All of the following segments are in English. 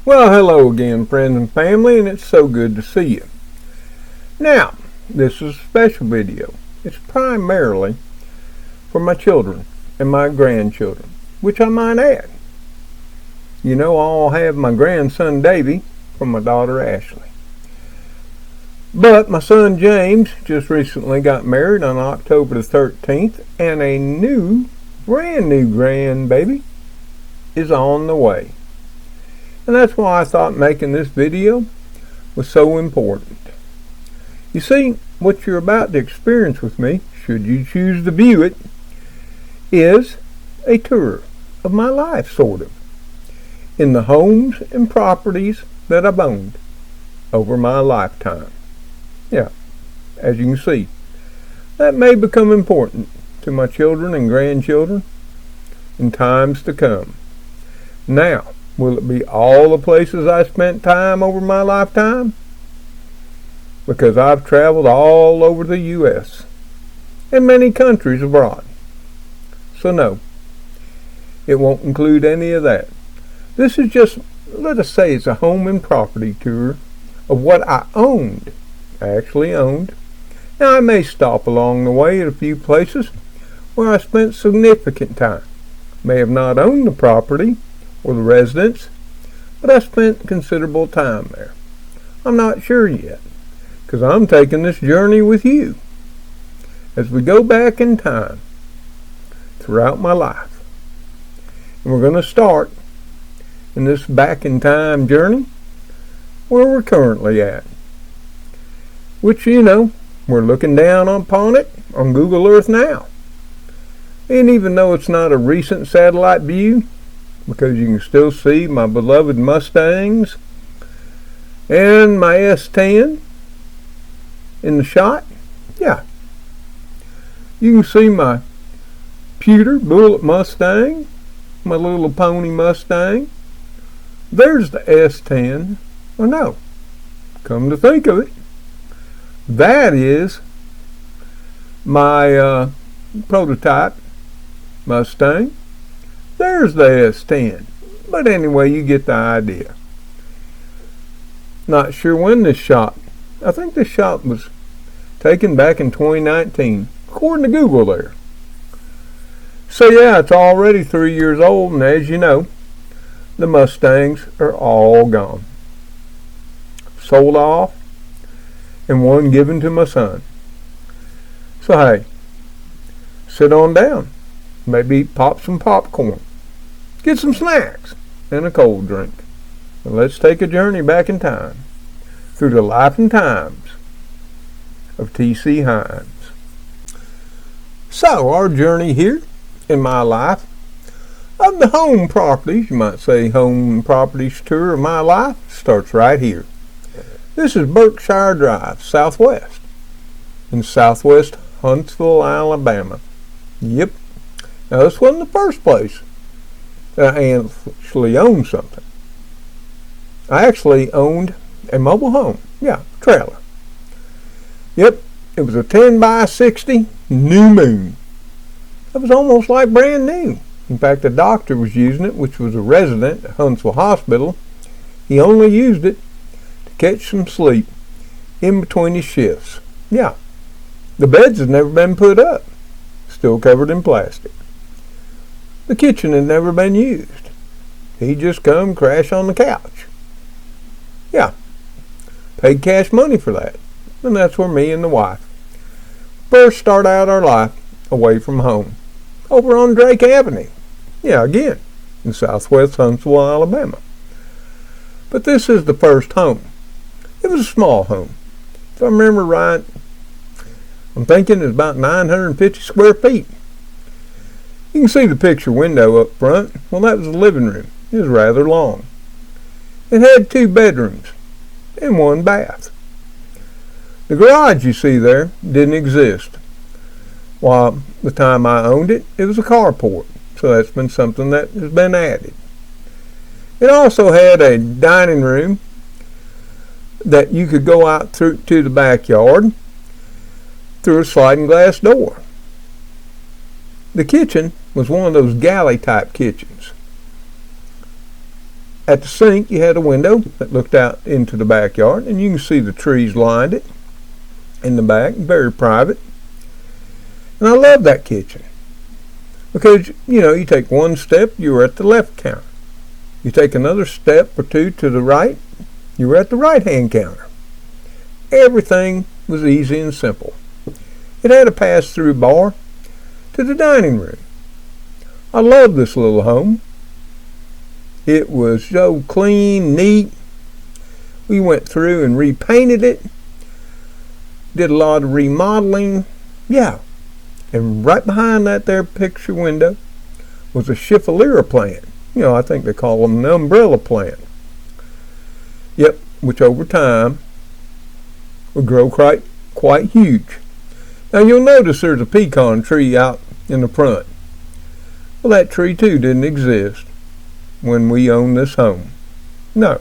Well, hello again, friends and family, and it's so good to see you. Now, this is a special video. It's primarily for my children and my grandchildren, which I might add. You know, I'll have my grandson Davy from my daughter Ashley. But my son James just recently got married on October the 13th, and a brand new grandbaby is on the way. And that's why I thought making this video was so important. You see, what you're about to experience with me, should you choose to view it, is a tour of my life, sort of, in the homes and properties that I've owned over my lifetime. Yeah, as you can see, that may become important to my children and grandchildren in times to come. Now, will it be all the places I spent time over my lifetime? Because I've traveled all over the U.S. and many countries abroad. So no, it won't include any of that. This is just, let us say, it's a home and property tour of what I actually owned. Now I may stop along the way at a few places where I spent significant time. May have not owned the property or the residence, but I spent considerable time there. I'm not sure yet, because I'm taking this journey with you as we go back in time throughout my life. And we're going to start in this back in time journey where we're currently at, which, you know, we're looking down upon it on Google Earth now. And even though it's not a recent satellite view, because you can still see my beloved Mustangs and my S10 in the shot. Yeah, you can see my pewter bullet Mustang, my little pony Mustang. There's the S10. Oh no, come to think of it, that is my prototype Mustang. There's the S10. But anyway, you get the idea. Not sure when this shot. I think this shot was taken back in 2019, according to Google there. So yeah, it's already 3 years old, and as you know, the Mustangs are all gone. Sold off, and one given to my son. So hey, sit on down. Maybe pop some popcorn, get some snacks, and a cold drink. And let's take a journey back in time through the life and times of T.C. Hines. So, our journey here in my life of the home properties, you might say home properties tour of my life, starts right here. This is Berkshire Drive, Southwest, in southwest Huntsville, Alabama. Yep. Now, this wasn't the first place that I actually owned something. I actually owned a mobile home. Yeah, trailer. Yep, it was a 10 by 60 New Moon. It was almost like brand new. In fact, the doctor was using it, which was a resident at Huntsville Hospital. He only used it to catch some sleep in between his shifts. Yeah, the beds had never been put up, still covered in plastic. The kitchen had never been used. He'd just come crash on the couch. Yeah, paid cash money for that. And that's where me and the wife first start out our life away from home, over on Drake Avenue. Yeah, again, in southwest Huntsville, Alabama. But this is the first home. It was a small home. If I remember right, I'm thinking it's about 950 square feet. You can see the picture window up front. Well, that was the living room. It was rather long. It had 2 bedrooms and 1 bath. The garage you see there didn't exist. While the time I owned it, it was a carport. So that's been something that has been added. It also had a dining room that you could go out through to the backyard through a sliding glass door. The kitchen was one of those galley type kitchens. At the sink, you had a window that looked out into the backyard, and you can see the trees lined it in the back, very private. And I love that kitchen because, you take one step, you're at the left counter. You take another step or two to the right, you were at the right-hand counter. Everything was easy and simple. It had a pass-through bar to the dining room. I love this little home. It was so clean, neat. We went through and repainted it. Did a lot of remodeling. Yeah. And right behind that there picture window was a Schiffelera plant. I think they call them an umbrella plant. Yep, which over time would grow quite huge. Now you'll notice there's a pecan tree out in the front. Well, that tree too didn't exist when we owned this home. No.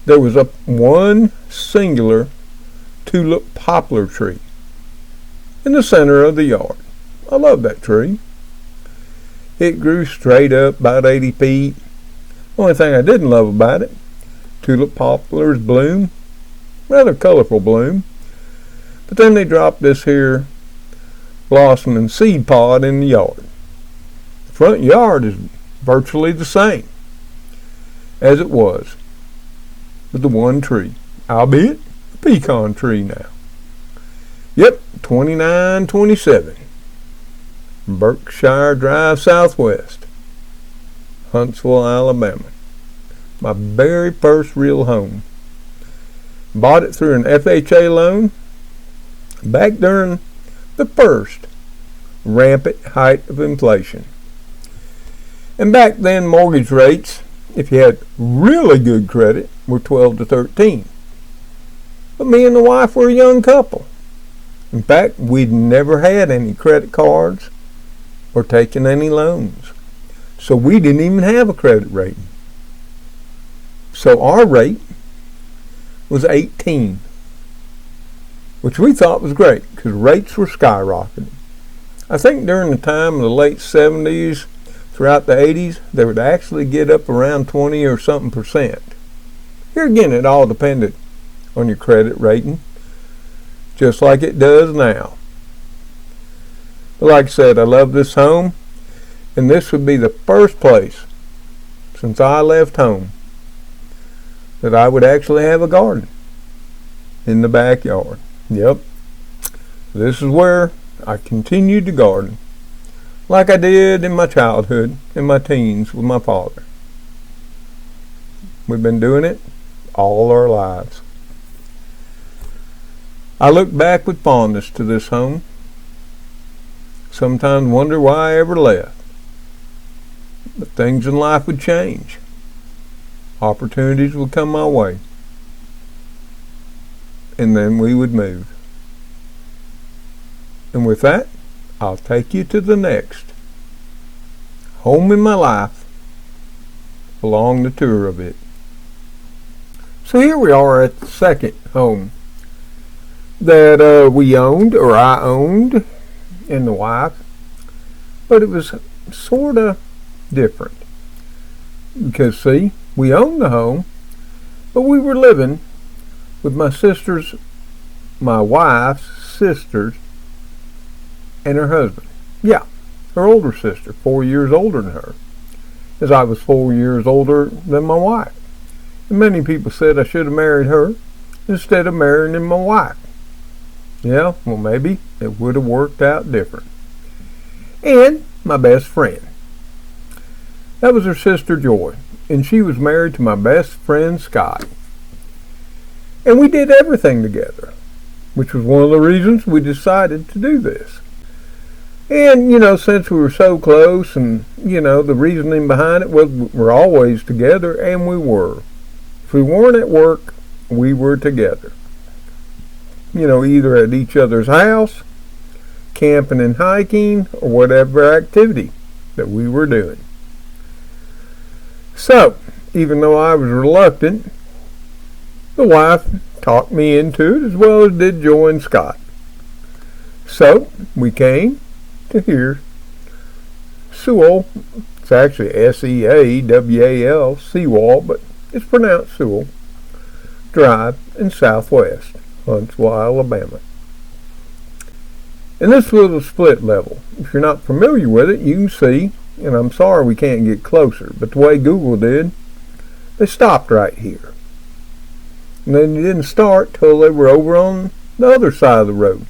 There was one singular tulip poplar tree in the center of the yard. I love that tree. It grew straight up about 80 feet. Only thing I didn't love about it, tulip poplars bloom, rather colorful bloom. But then they dropped this here blossoming seed pod in the yard. The front yard is virtually the same as it was with the one tree, albeit a pecan tree now. Yep, 2927 Berkshire Drive Southwest, Huntsville, Alabama. My very first real home. Bought it through an FHA loan back during the first rampant height of inflation. And back then, mortgage rates, if you had really good credit, were 12 to 13. But me and the wife were a young couple. In fact, we'd never had any credit cards or taken any loans. So we didn't even have a credit rating. So our rate was 18, which we thought was great because rates were skyrocketing. I think during the time of the late 70s, throughout the 80s, they would actually get up around 20 or something percent. Here again, it all depended on your credit rating, just like it does now. But like I said, I love this home, and this would be the first place since I left home that I would actually have a garden in the backyard. Yep, this is where I continued to garden like I did in my childhood and my teens with my father. We've been doing it all our lives. I look back with fondness to this home. Sometimes wonder why I ever left. But things in life would change. Opportunities would come my way. And then we would move. And with that, I'll take you to the next home in my life along the tour of it. So here we are at the second home that we owned, or I owned, and the wife. But it was sort of different. Because see, we owned the home, but we were living with my wife's sisters, and her husband. Yeah, her older sister, 4 years older than her, as I was 4 years older than my wife. And many people said I should have married her instead of marrying my wife. Yeah, well, maybe it would have worked out different. And my best friend. That was her sister Joy, and she was married to my best friend Scott. And we did everything together, which was one of the reasons we decided to do this. And, since we were so close and, the reasoning behind it was we're always together, and we were. If we weren't at work, we were together. Either at each other's house, camping and hiking, or whatever activity that we were doing. So, even though I was reluctant, the wife talked me into it as well as did Joy and Scott. So, we came to hear Sewell It's actually Seawall, Seawall, but it's pronounced Sewell Drive in Southwest Huntsville, Alabama. And this was a split level. If you're not familiar with it, you can see, and I'm sorry we can't get closer, but the way Google did, they stopped right here. And then they didn't start till they were over on the other side of the road.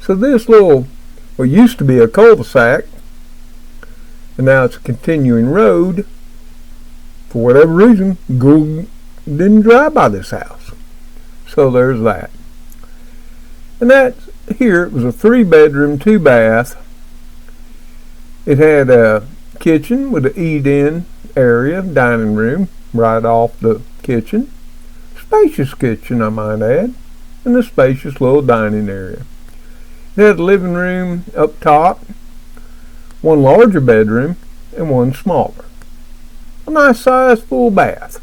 So this little, what used to be a cul-de-sac, and now it's a continuing road, for whatever reason, Google didn't drive by this house. So there's that. And that here, it was a 3-bedroom, 2-bath. It had a kitchen with an eat-in area, dining room, right off the kitchen. Spacious kitchen, I might add, and a spacious little dining area. It had a living room up top, one larger bedroom, and one smaller. A nice sized full bath.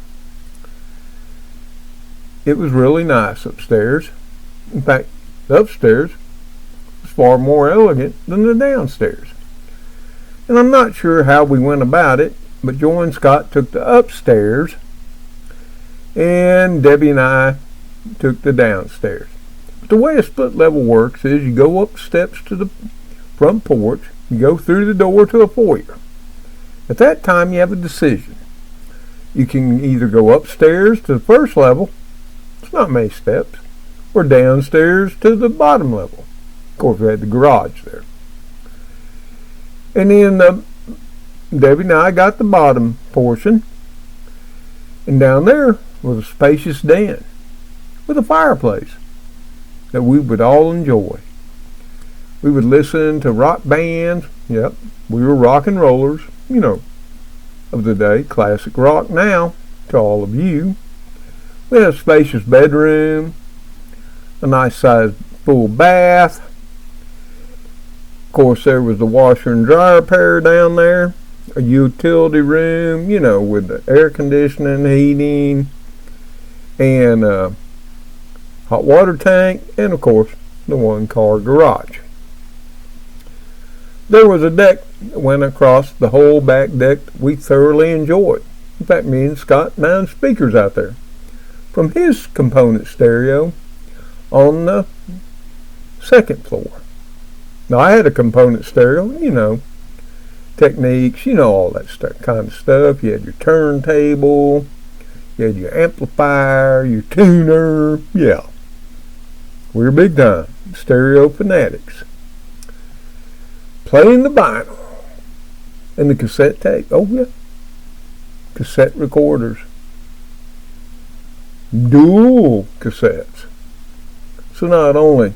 It was really nice upstairs. In fact, the upstairs was far more elegant than the downstairs. And I'm not sure how we went about it, but Joy and Scott took the upstairs, and Debbie and I took the downstairs. But the way a split level works is you go up steps to the front porch, you go through the door to a foyer. At that time, you have a decision. You can either go upstairs to the first level, it's not many steps, or downstairs to the bottom level. Of course, we had the garage there. And then Debbie and I got the bottom portion, and down there was a spacious den with a fireplace that we would all enjoy. We would listen to rock bands. Yep, we were rock and rollers, of the day. Classic rock now to all of you. We had a spacious bedroom, a nice sized full bath. Of course, there was the washer and dryer pair down there, a utility room, with the air conditioning, heating, and hot water tank, and of course, the 1-car garage. There was a deck that went across the whole back deck that we thoroughly enjoyed. In fact, me and Scott mounted speakers out there from his component stereo on the second floor. Now, I had a component stereo, Techniques, all that kind of stuff. You had your turntable, you had your amplifier, your tuner. Yeah, we were big time stereo fanatics. Playing the vinyl and the cassette tape. Oh yeah, cassette recorders, dual cassettes. So not only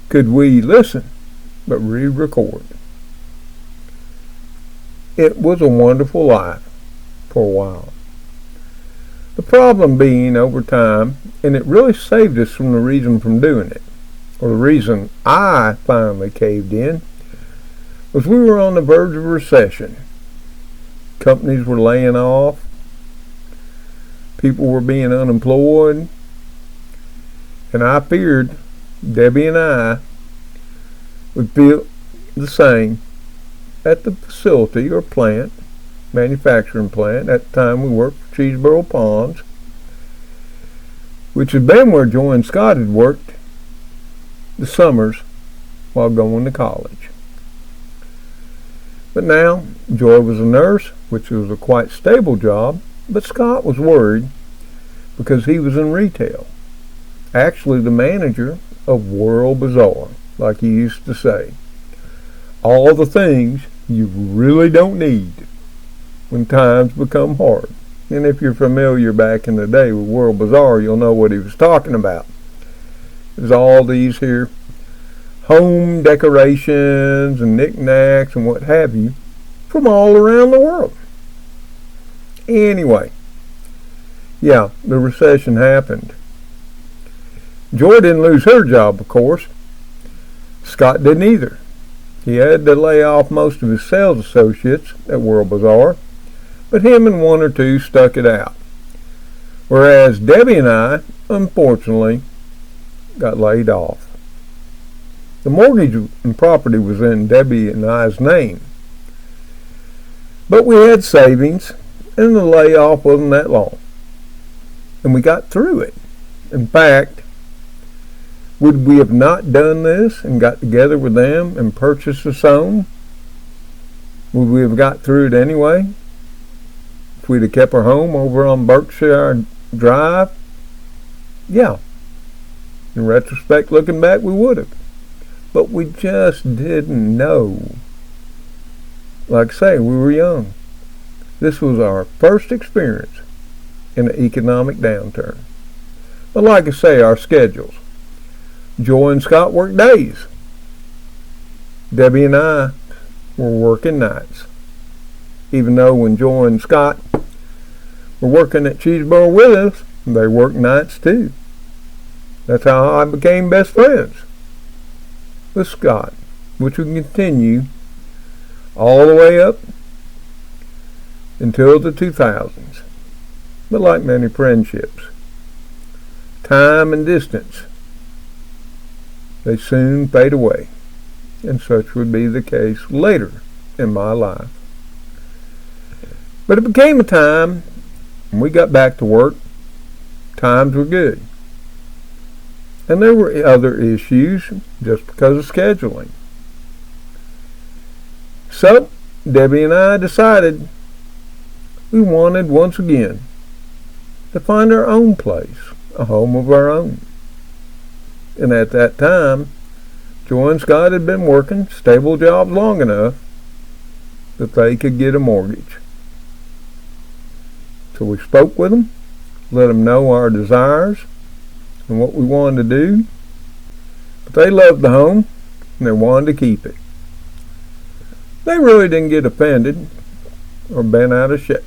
could we listen, but re-record. It was a wonderful life for a while. The problem being over time, and it really saved us from the reason from doing it, or the reason I finally caved in, was we were on the verge of a recession. Companies were laying off. People were being unemployed. And I feared Debbie and I would feel the same at the facility or plant, manufacturing plant. At the time we worked for Cheeseboro Ponds, which had been where Joy and Scott had worked the summers while going to college. But now, Joy was a nurse, which was a quite stable job, but Scott was worried because he was in retail. Actually, the manager of World Bazaar, like he used to say. All the things you really don't need when times become hard. And if you're familiar back in the day with World Bazaar, you'll know what he was talking about. There's all these here home decorations and knickknacks and what have you from all around the world. Anyway, yeah, the recession happened. Joy didn't lose her job, of course. Scott didn't either. He had to lay off most of his sales associates at World Bazaar, but him and one or two stuck it out. Whereas Debbie and I, unfortunately, got laid off. The mortgage and property was in Debbie and I's name, But we had savings, and the layoff wasn't that long. And we got through it. In fact, would we have not done this and got together with them and purchased this home? Would we have got through it anyway? If we'd have kept our home over on Berkshire Drive? Yeah. In retrospect, looking back, we would have. But we just didn't know. Like I say, we were young. This was our first experience in an economic downturn. But like I say, our schedules. Joy and Scott worked days. Debbie and I were working nights. Even though when Joy and Scott were working at Cheeseboro with us, they worked nights too. That's how I became best friends with Scott, which would continue all the way up until the 2000s. But like many friendships, time and distance, they soon fade away, and such would be the case later in my life. But it became a time when we got back to work. Times were good. And there were other issues just because of scheduling. So, Debbie and I decided we wanted once again to find our own place, a home of our own. And at that time, Joy and Scott had been working stable jobs long enough that they could get a mortgage. So we spoke with them, let them know our desires and what we wanted to do. But they loved the home and they wanted to keep it. They really didn't get offended or bent out of shape.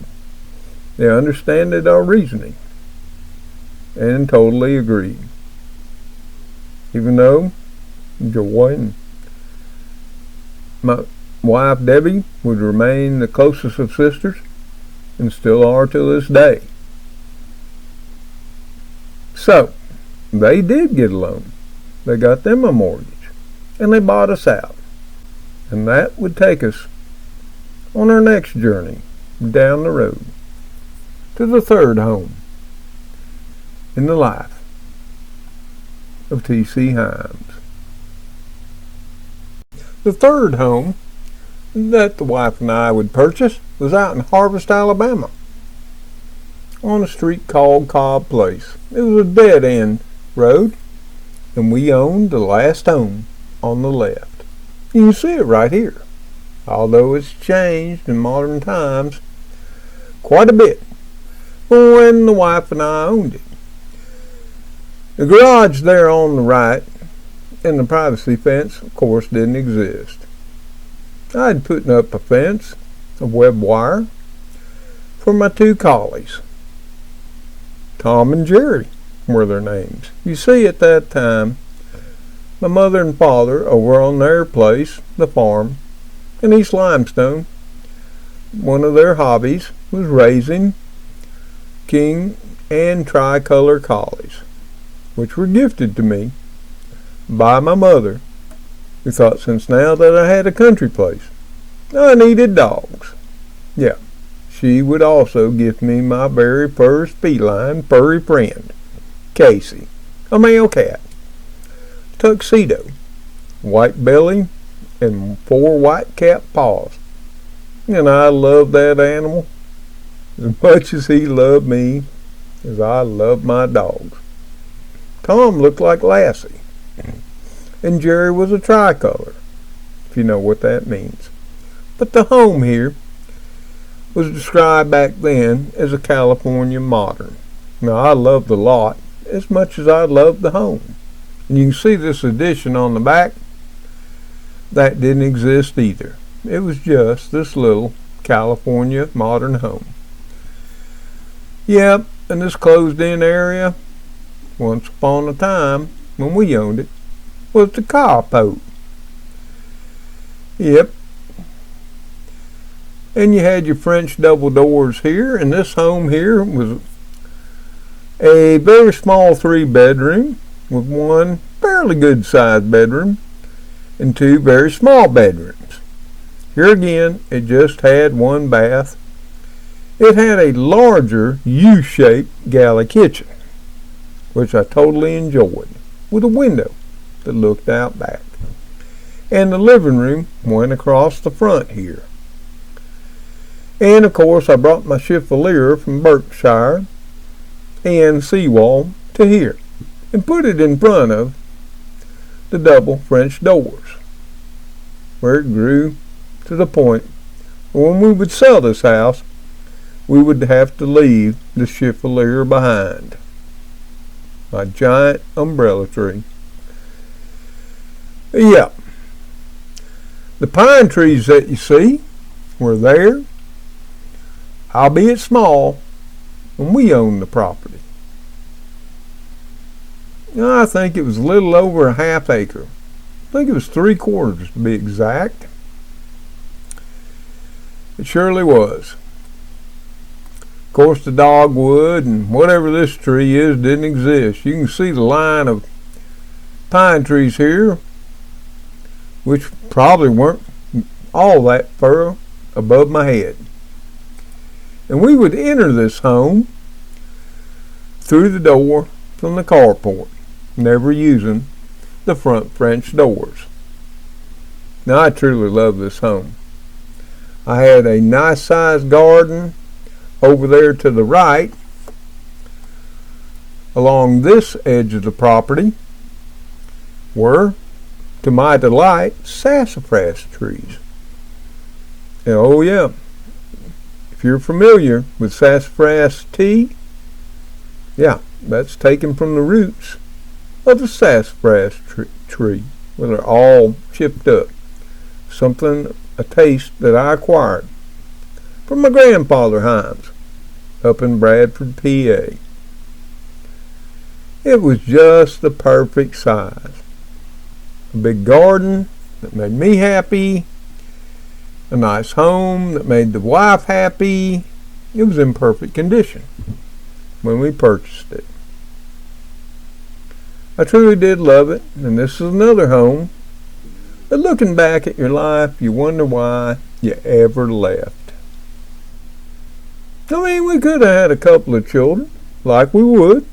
They understood our reasoning and totally agreed. Even though Joy and my wife Debbie would remain the closest of sisters and still are to this day. So, they did get a loan. They got them a mortgage. And they bought us out. And that would take us on our next journey down the road to the third home in the life of T.C. Himes. The third home that the wife and I would purchase was out in Harvest, Alabama, on a street called Cobb Place. It was a dead-end road, and we owned the last home on the left. You can see it right here, although it's changed in modern times quite a bit from when the wife and I owned it. The garage there on the right and the privacy fence, of course, didn't exist. I'd put up a fence of web wire for my two collies. Tom and Jerry were their names. You see, at that time, my mother and father over on their place, the farm, in East Limestone, one of their hobbies was raising king and tricolor collies, which were gifted to me by my mother, who thought since now that I had a country place, I needed dogs. Yeah, she would also gift me my very first feline furry friend, Casey, a male cat, tuxedo, white belly, and 4 white cap paws. And I loved that animal as much as he loved me, as I loved my dogs. Tom looked like Lassie, and Jerry was a tricolor, if you know what that means. But the home here was described back then as a California modern. Now, I loved the lot as much as I loved the home. And you can see this addition on the back. That didn't exist either. It was just this little California modern home. Yep, and this closed-in area, once upon a time, when we owned it, was the carport. Yep. And you had your French double doors here, and this home here was a very small 3-bedroom with one fairly good sized bedroom and 2 very small bedrooms. Here again, it just had one bath. It had a larger U-shaped galley kitchen, which I totally enjoyed, with a window that looked out back. And the living room went across the front here. And of course I brought my Chiffonnier from Berkshire and seawall to here and put it in front of the double French doors, where it grew to the point where when we would sell this house, we would have to leave the Chiffonnier behind. My giant umbrella tree. Yeah. The pine trees that you see were there, albeit small, when we owned the property. I think it was a little over a half acre. I think it was 3/4 to be exact. It surely was. Of course, the dogwood and whatever this tree is didn't exist. You can see the line of pine trees here, which probably weren't all that far above my head. And we would enter this home through the door from the carport, never using the front French doors. Now, I truly love this home. I had a nice sized garden over there to the right. Along this edge of the property were, to my delight, sassafras trees. And oh yeah, if you're familiar with sassafras tea, yeah, that's taken from the roots of the sassafras tree, where they're all chipped up. A taste that I acquired from my grandfather Hines up in Bradford, PA. It was just the perfect size. A big garden that made me happy, a nice home that made the wife happy. It was in perfect condition when we purchased it. I truly did love it, and this is another home that, looking back at your life, you wonder why you ever left. I mean, we could have had a couple of children, like we would.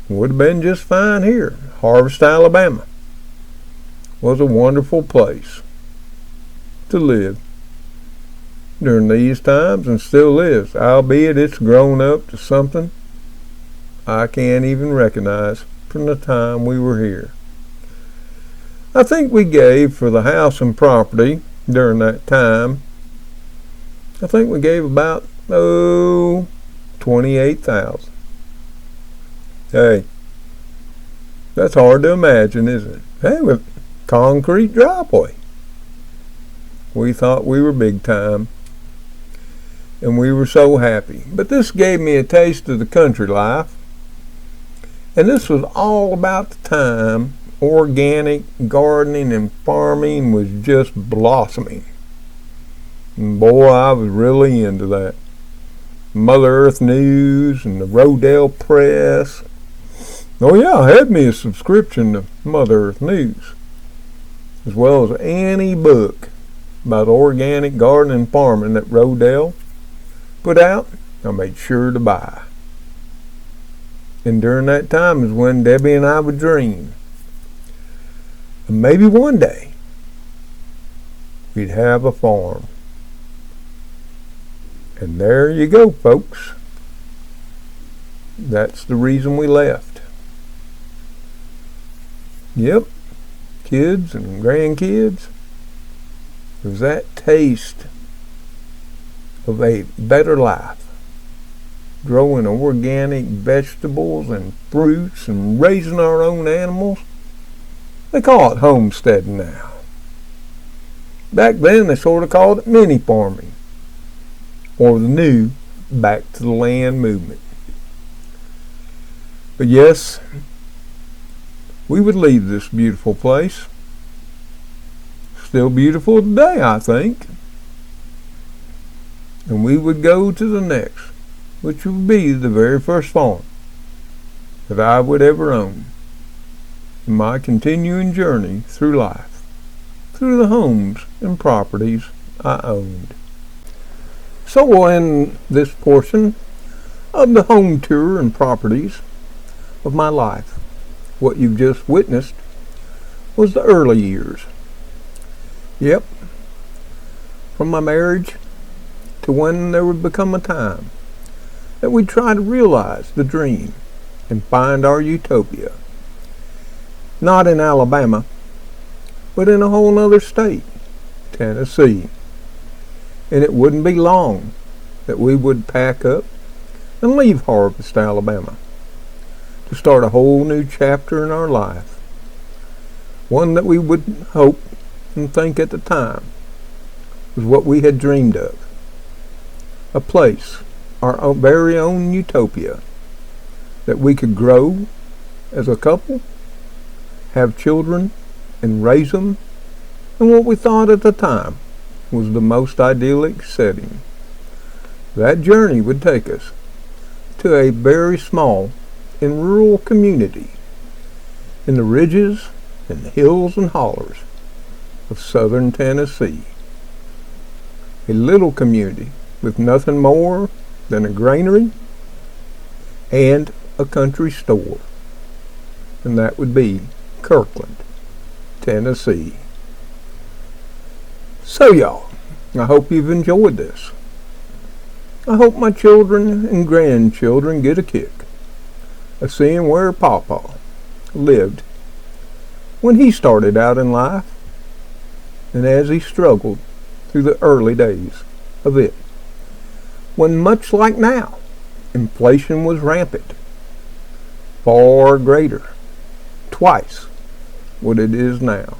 Would have been just fine here. Harvest, Alabama was a wonderful place to live during these times, and still is, albeit it's grown up to something I can't even recognize from the time we were here. I think we gave for the house and property during that time, I think we gave about $28,000. Hey, that's hard to imagine, isn't it? Hey, with concrete driveway. We thought we were big time, and we were so happy. But this gave me a taste of the country life, and this was all about the time organic gardening and farming was just blossoming. And boy, I was really into that. Mother Earth News and the Rodale Press. Oh yeah, I had me a subscription to Mother Earth News, as well as any book about organic gardening and farming that Rodale put out. I made sure to buy. And during that time is when Debbie and I would dream. And maybe one day we'd have a farm. And there you go, folks. That's the reason we left. Yep, kids and grandkids. It was that taste of a better life. Growing organic vegetables and fruits and raising our own animals. They call it homesteading now. Back then they sort of called it mini farming, or the new back to the land movement. But yes, we would leave this beautiful place. Still beautiful today, I think. And we would go to the next, which would be the very first farm that I would ever own in my continuing journey through life, through through the homes and properties I owned. So we'll end this portion of the home tour and properties of my life. What you've just witnessed was the early years. Yep, from my marriage to when there would become a time that we'd try to realize the dream and find our utopia. Not in Alabama, but in a whole nother state, Tennessee. And it wouldn't be long that we would pack up and leave Harvest, Alabama, to start a whole new chapter in our life. One that we would hope and think at the time was what we had dreamed of. A place, our very own utopia, that we could grow as a couple, have children, and raise them in what we thought at the time was the most idyllic setting. That journey would take us to a very small and rural community in the ridges and the hills and hollers of southern Tennessee. A little community with nothing more than a granary and a country store, and that would be Kirkland, Tennessee. So y'all, I hope you've enjoyed this. I hope my children and grandchildren get a kick of seeing where Pawpaw lived when he started out in life and as he struggled through the early days of it, when much like now, inflation was rampant, far greater, twice what it is now.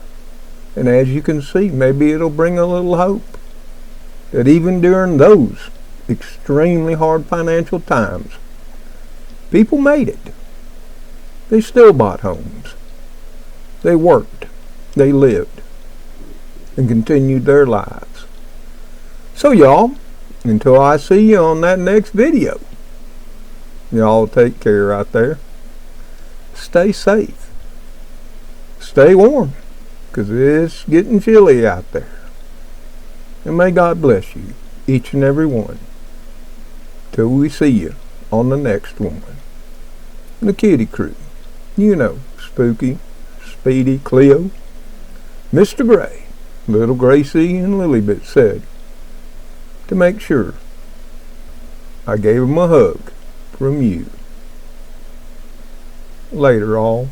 And as you can see, maybe it'll bring a little hope that even during those extremely hard financial times, people made it. They still bought homes. They worked. They lived. And continued their lives. So y'all, until I see you on that next video, y'all take care out there. Stay safe. Stay warm, because it's getting chilly out there. And may God bless you, each and every one, till we see you on the next one. The Kitty Crew, you know, Spooky, Speedy, Cleo, Mr. Gray, Little Gracie, and Lilybit said to make sure I gave him a hug from you. Later, all.